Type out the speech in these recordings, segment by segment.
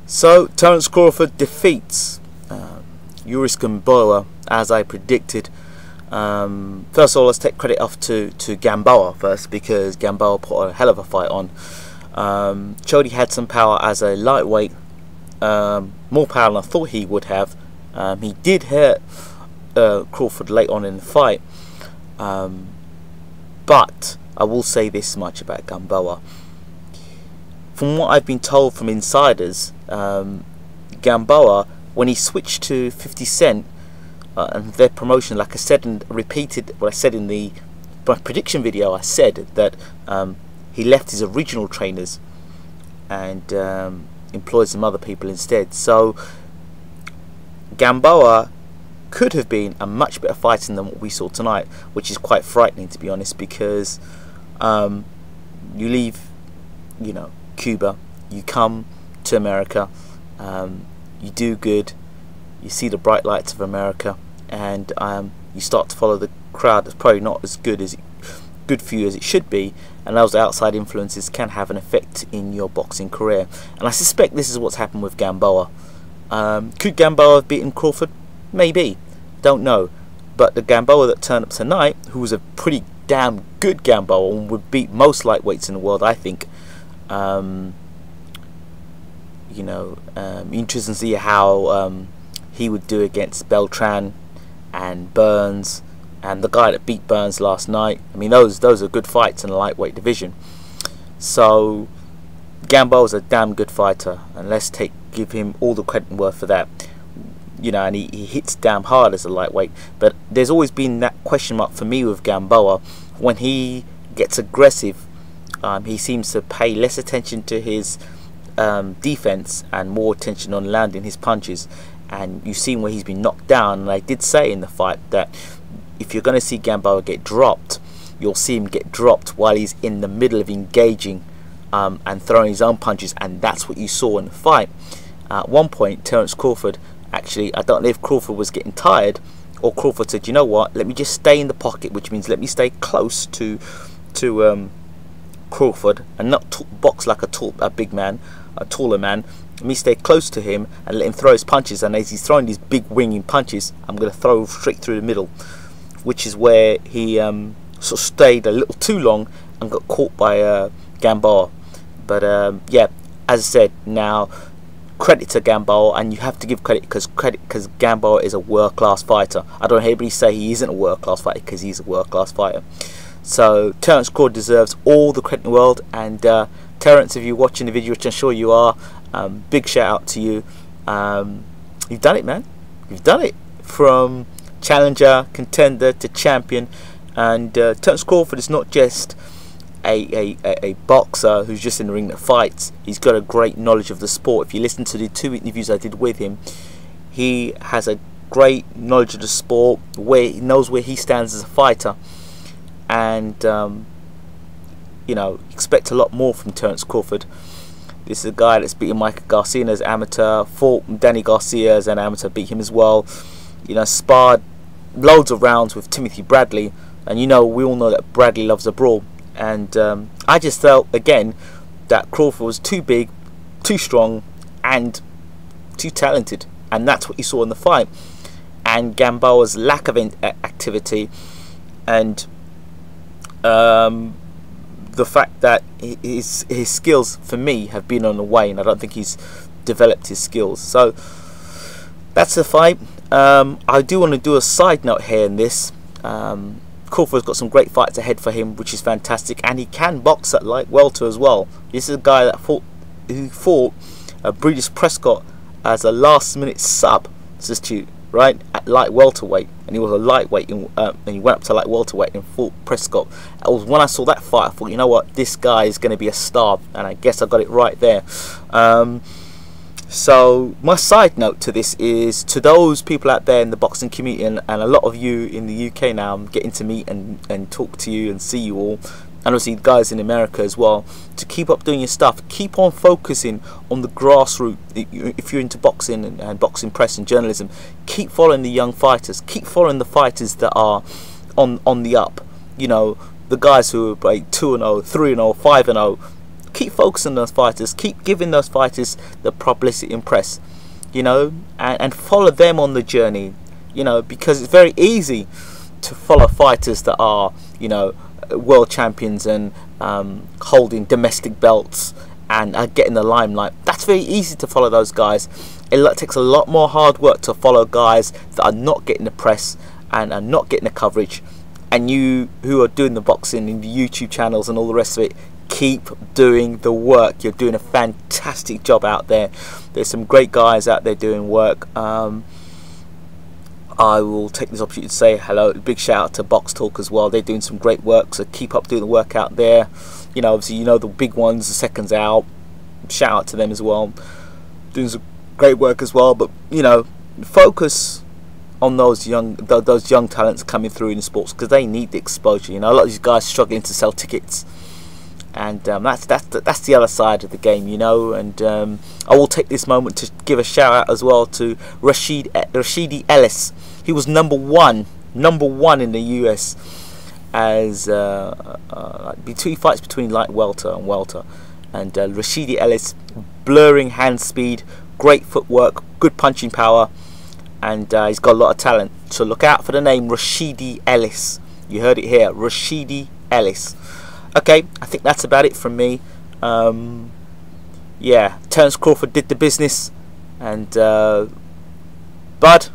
So Terence Crawford defeats Yuriokis Gamboa as I predicted. First of all, let's take credit off to Gamboa first, because Gamboa put a hell of a fight on. Showed he had some power as a lightweight, more power than I thought he would have. He did hurt Crawford late on in the fight, but I will say this much about Gamboa. From what I've been told from insiders, Gamboa, when he switched to 50 Cent and their promotion, like I said and repeated what I said in the prediction video, I said that he left his original trainers and employed some other people instead. So Gamboa could have been a much better fighter than what we saw tonight, which is quite frightening, to be honest, because you leave, you know, Cuba, you come to America, you do good, you see the bright lights of America, and you start to follow the crowd that's probably not as good for you as it should be, and those outside influences can have an effect in your boxing career. And I suspect this is what's happened with Gamboa. Could Gamboa have beaten Crawford? Maybe, don't know. But the Gamboa that turned up tonight, who was a pretty damn good Gamboa and would beat most lightweights in the world, I think. You know, interesting to see how he would do against Beltran and Burns and the guy that beat Burns last night. I mean, those are good fights in the lightweight division. So Gamboa's a damn good fighter, and let's give him all the credit and worth for that. You know, and he hits damn hard as a lightweight. But there's always been that question mark for me with Gamboa. When he gets aggressive, he seems to pay less attention to his defense and more attention on landing his punches. And you've seen where he's been knocked down, and I did say in the fight that if you're going to see Gamboa get dropped, you'll see him get dropped while he's in the middle of engaging and throwing his own punches, and that's what you saw in the fight. At one point, Terence Crawford, actually, I don't know if Crawford was getting tired or Crawford said, you know what, let me just stay in the pocket, which means let me stay close to Crawford and not box like a big man, a taller man. Let me stay close to him and let him throw his punches, and as he's throwing these big winging punches, I'm going to throw straight through the middle, which is where he sort of stayed a little too long and got caught by Gamboa. But yeah, as I said, now credit to Gamboa, and you have to give credit because Gamboa is a world-class fighter. I don't hear anybody say he isn't a world-class fighter, because he's a world-class fighter. So Terence Crawford deserves all the credit in the world. And Terence, if you're watching the video, which I'm sure you are, big shout out to you. You've done it, man. You've done it. From challenger, contender to champion. And Terence Crawford is not just a boxer who's just in the ring that fights. He's got a great knowledge of the sport. If you listen to the 2 interviews I did with him, he has a great knowledge of the sport, where he knows where he stands as a fighter. And you know, expect a lot more from Terence Crawford. This is a guy that's beaten Michael Garcia as an amateur, fought Danny Garcia as an amateur, beat him as well. You know, sparred loads of rounds with Timothy Bradley, and you know, we all know that Bradley loves a brawl. And I just felt again that Crawford was too big, too strong, and too talented, and that's what you saw in the fight. And Gamboa's lack of activity, and the fact that his skills for me have been on the wane. I don't think he's developed his skills. So that's the fight. I do want to do a side note here in this. Crawford's got some great fights ahead for him, which is fantastic, and he can box at light welter as well. This is a guy that fought Breeders Prescott as a last-minute substitute, right, at light welterweight, and he was a lightweight, and he went up to light welterweight and fought Prescott. It was when I saw that fight, I thought, you know what, this guy is going to be a star, and I guess I got it right there. So my side note to this is to those people out there in the boxing community, and a lot of you in the UK now, I'm getting to meet and talk to you and see you all, and obviously guys in America as well, to keep up doing your stuff. Keep on focusing on the grassroots. If you're into boxing and boxing press and journalism, keep following the young fighters. Keep following the fighters that are on the up. You know, the guys who are like 2-0, 3-0, 5-0. keep focusing on those fighters, keep giving those fighters the publicity and press, you know, and follow them on the journey, you know, because it's very easy to follow fighters that are, you know, world champions and holding domestic belts and are getting the limelight. That's very easy to follow those guys. It takes a lot more hard work to follow guys that are not getting the press and are not getting the coverage. And you who are doing the boxing in the YouTube channels and all the rest of it, keep doing the work. You're doing a fantastic job out there. There's some great guys out there doing work. I will take this opportunity to say hello, big shout out to Box Talk as well. They're doing some great work, so keep up doing the work out there. You know, obviously, you know, the big ones, the seconds out, shout out to them as well, doing some great work as well. But you know, focus on those young talents coming through in the sports, because they need the exposure. You know, a lot of these guys struggling to sell tickets, and that's the other side of the game, you know. And I will take this moment to give a shout out as well to Rashidi Ellis. He was number one in the US as between fights between light welter and welter, and Rashidi Ellis, blurring hand speed, great footwork, good punching power, and he's got a lot of talent. So look out for the name Rashidi Ellis. You heard it here, Rashidi Ellis. Okay, I think that's about it from me. Yeah, Terence Crawford did the business, and Bud,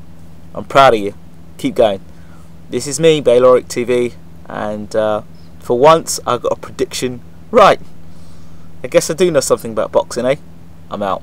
I'm proud of you. Keep going. This is me, Bayloric TV, and for once I got a prediction right. I guess I do know something about boxing, eh? I'm out.